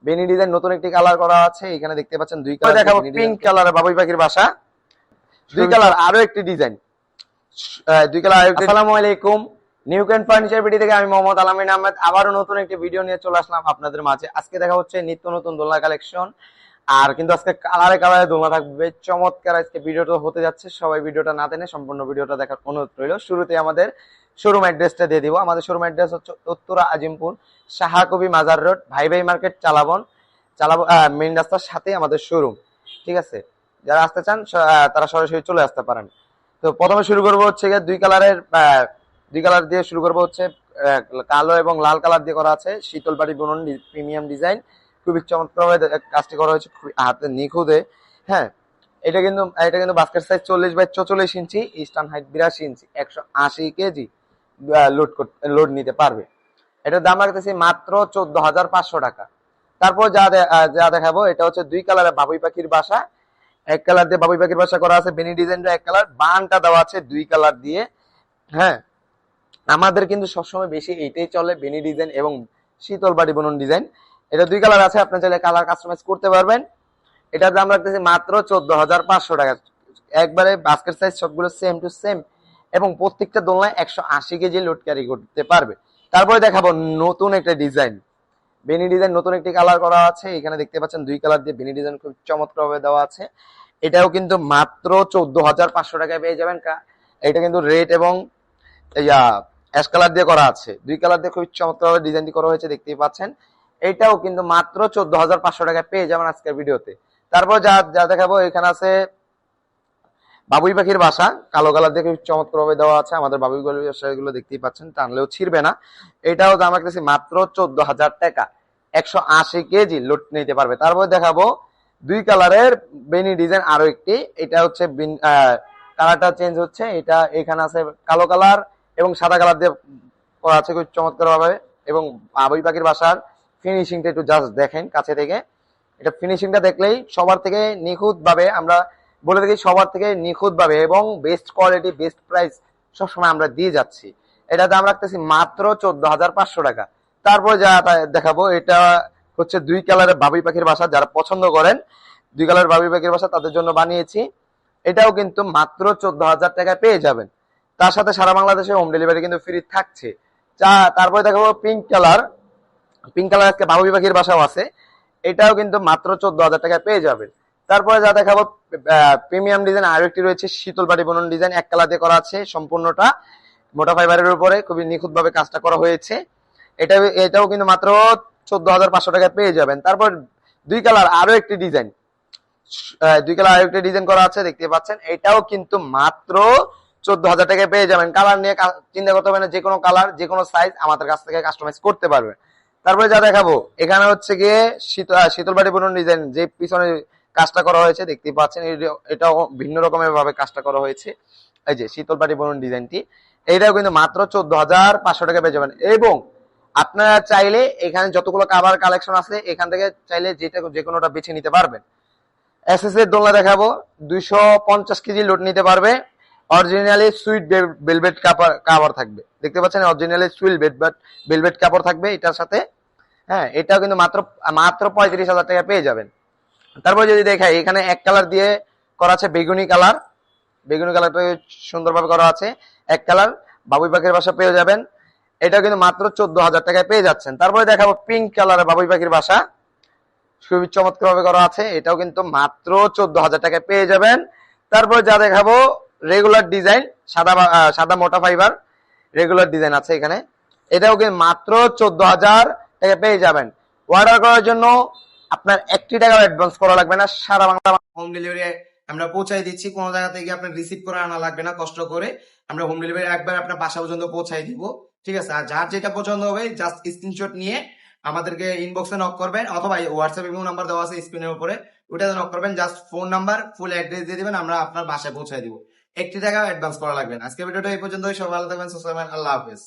বেনি design নতুন একটি colour করা আছে, এখানে দেখতে পাচ্ছেন দুই কালার দেখাবো। পিঙ্ক কালারে বাবুই পাখির বাসা, দুই কালার আরো একটি ডিজাইন, দুই কালার। আসসালামু আলাইকুম, নিউ ক্যান ফার্নিচার ভিডিও থেকে আমি মোহাম্মদ আলামিন আহমেদ আবারও নতুন একটি ভিডিও নিয়ে চলে আসলাম আপনাদের মাঝে। আজকে দেখা হচ্ছে নিত্য নতুন দোলনা কালেকশন, আর কিন্তু আজকে কালারে কালারে দোলনা থাকবে, চমৎকার আজকে ভিডিওটা হতে যাচ্ছে। সবাই ভিডিওটা না টেনে সম্পূর্ণ ভিডিওটা দেখার অনুরোধ রইল। শুরুতে আমাদের শোরুম অ্যাড্রেসটা দিয়ে দিব। আমাদের শোরুম অ্যাড্রেস হচ্ছে উত্তরা আজিমপুর, শাহাকবি মাজার রোড, ভাই ভাই মার্কেট, চালাবন মেইন রাস্তার সাথে আমাদের শোরুম। ঠিক আছে, যারা আসতে চান তারা সরাসরি চলে আসতে পারেন। তো প্রথমে শুরু করবো হচ্ছে দুই কালার দিয়ে শুরু করবো হচ্ছে কালো এবং লাল কালার দিয়ে করা আছে শীতল বাড়ি বুনন প্রিমিয়াম ডিজাইন। খুবই চমৎকার ভাবে কাজটি করা হয়েছে, খুবই হাতে নিখুঁতে। হ্যাঁ, এটা কিন্তু বাস্কেট সাইজ 40x44 ইঞ্চি, স্টান হাইট 82 ইঞ্চি, 180 কেজি লোড নিতে পারবে। এটার দাম রাখতেছি মাত্র 14,500 টাকা। তারপর যা দেখাবো, এটা হচ্ছে দুই কালারের বাবুই পাখির বাসা। এক কালার দিয়ে বাবুই পাখির বাসা করা আছে, বেনি ডিজাইনটা এক কালার, বানটা দেওয়া আছে দুই কালার দিয়ে। হ্যাঁ, আমাদের কিন্তু সবসময় বেশি এইটাই চলে, বেনি ডিজাইন এবং শীতল বাড়ি বুনন ডিজাইন। এটা দুই কালার আছে, আপনি চাইলে কালার কাস্টমাইজ করতে পারবেন। এটার দাম রাখতেছি মাত্র 14,500 টাকা। একবারে বাস্কেট সাইজ সবগুলো সেম টু সেম, এবং প্রত্যেকটা দোলনায় 180 কেজি লোড ক্যারি করতে পারবে। তারপরে দেখাবো নতুন একটা ডিজাইন, বেনি ডিজাইন নতুন একটি কালার করা আছে। এখানে দেখতে পাচ্ছেন দুই কালার দিয়ে বেনি ডিজাইন খুব চমৎকার ভাবে দেওয়া আছে। এটাও কিন্তু মাত্র 14,500 টাকায় পেয়ে যাবেন। এটা কিন্তু রেড এবং অ্যাশ কালার দিয়ে করা আছে, দুই কালার দিয়ে খুব চমৎকার ভাবে ডিজাইনটি করা হয়েছে, দেখতেই পাচ্ছেন। এটাও কিন্তু মাত্র 14,500 টাকায় পেয়ে যাবেন আজকের ভিডিওতে। তারপর যা দেখাবো, এখানে আছে বাবুই পাখির বাসা, কালো কালার দিয়ে খুব চমৎকার ভাবে দেওয়া আছে। আমাদের বাবুই পাখির বাসাগুলো দেখতেই পাচ্ছেন, টানলেও ছিড়বে না। এটাও দাম রাখতেছি মাত্র 14,000 টাকা, 180 কেজি লোড নিতে পারবে। তারপর দেখাবো দুই কালারের বেনি ডিজাইন আরো একটি। এটা হচ্ছে কালারটা চেঞ্জ হচ্ছে, এটা এখানে আছে কালো কালার এবং সাদা কালার দিয়ে করা আছে খুব চমৎকার ভাবে। এবং বাবুই পাখির বাসার ফিনিশিংটা একটু জাস্ট দেখেন কাছে থেকে। এটা ফিনিশিংটা দেখলেই সবার থেকে নিখুঁত ভাবে, আমরা বলে থাকি সবার থেকে নিখুঁত ভাবে এবং বেস্ট কোয়ালিটি বেস্ট প্রাইস সবসময় আমরা দিয়ে যাচ্ছি। এটা দাম রাখতেছি মাত্র 14,500 টাকা। তারপর যা দেখাবো, এটা হচ্ছে দুই কালারের বাবুই পাখির বাসা। যারা পছন্দ করেন দুই কালারের বাবুই পাখির বাসা, তাদের জন্য বানিয়েছি। এটাও কিন্তু মাত্র 14,000 টাকায় পেয়ে যাবেন। তার সাথে সারা বাংলাদেশে হোম ডেলিভারি কিন্তু ফ্রি থাকছে। তারপরে দেখাবো পিঙ্ক কালার আজকে বাবুই পাখির বাসাও আছে। এটাও কিন্তু মাত্র 14,000 টাকায় পেয়ে যাবেন। তারপরে যা দেখাবো, প্রিমিয়াম ডিজাইন আরো একটি রয়েছে, শীতল বাড়ি বুনন ডিজাইন, এক কালার দিয়ে করা আছে, সম্পূর্ণটা মোটা ফাইবারের উপরে খুবই নিখুঁত ভাবে কাজটা করা হয়েছে। এটাও কিন্তু মাত্র 14,500 টাকায় পেয়ে যাবেন। তারপর দুই কালার আরো একটি ডিজাইন করা আছে, দেখতে পাচ্ছেন। এটাও কিন্তু মাত্র 14,000 টাকায় পেয়ে যাবেন। কালার নিয়ে চিন্তা করতে হবে না, যে কোনো কালার যে কোনো সাইজ আমাদের কাছ থেকে কাস্টমাইজ করতে পারবেন। তারপরে যা দেখাবো, এখানে হচ্ছে গিয়ে শীতল বাড়ি বুনন ডিজাইন, যে পিছনে কাজটা করা হয়েছে দেখতে পাচ্ছেন, এটাও ভিন্ন রকমের ভাবে কাজটা করা হয়েছে। এই যে শীতল বাড়ি বুনন ডিজাইনটি, এইটাও কিন্তু মাত্র 14,500 টাকা পেয়ে যাবেন। এবং আপনারা চাইলে এখানে যতগুলো কাভার কালেকশন আছে, এখান থেকে চাইলে যে কোনোটা বেছে নিতে পারবেন। এসএস এর দোলনা দেখাবো, 250 কেজি লোড নিতে পারবে। অরিজিনালি সুইট ভেলভেট কাপড় থাকবে, দেখতে পাচ্ছেন, অরিজিনালি সুইট ভেলভেট কাপড় থাকবে এটার সাথে। হ্যাঁ, এটাও কিন্তু মাত্র 35,000 টাকা পেয়ে যাবেন। তারপর যদি দেখাই, এখানে এক কালার দিয়ে করা আছে বেগুনি কালারটা সুন্দরভাবে করা আছে, এক কালার বাবুই পাখির বাসা পেয়ে যাবেন। এটা কিন্তু মাত্র 14,000 টাকায় পেয়ে যাচ্ছেন। তারপরে দেখাবো পিঙ্ক কালারের বাবুই পাখির বাসা, খুবই চমৎকার ভাবে করা আছে, এটাও কিন্তু মাত্র 14,000 টাকায় পেয়ে যাবেন। তারপর যা দেখাবো, রেগুলার ডিজাইন, সাদা মোটা ফাইবার রেগুলার ডিজাইন আছে এখানে। এটাও কিন্তু মাত্র 14,000 টাকা পেয়ে যাবেন। অর্ডার করার জন্য আপনার 1 টাকা অ্যাডভান্স করা লাগবে না, সারা বাংলা হোম ডেলিভারি আমরা পৌঁছাই দিচ্ছি। কোনো জায়গা থেকে আপনার রিসিভ করে আনা লাগবে না, কষ্ট করে আমরা হোম ডেলিভারি একবার আপনার বাসা পর্যন্ত পৌঁছাই দিব। ঠিক আছে, আর যার যেটা পছন্দ হবে জাস্ট স্ক্রিনশট নিয়ে আমাদেরকে ইনবক্সে নক করবেন, অথবা হোয়াটসঅ্যাপ এবং নাম্বার দেওয়া আছে স্ক্রিনের উপরে, ওটাতে নক করবেন। Just phone number full address দিয়ে দিবেন, আমরা আপনার বাসায় পৌঁছায় দিব। 1 টাকা অ্যাডভান্স করা লাগবে না। আজকে ভিডিওটা এই পর্যন্তই, সবাই ভালো থাকবেন, সুস্থ থাকবেন, আল্লাহ হাফেজ।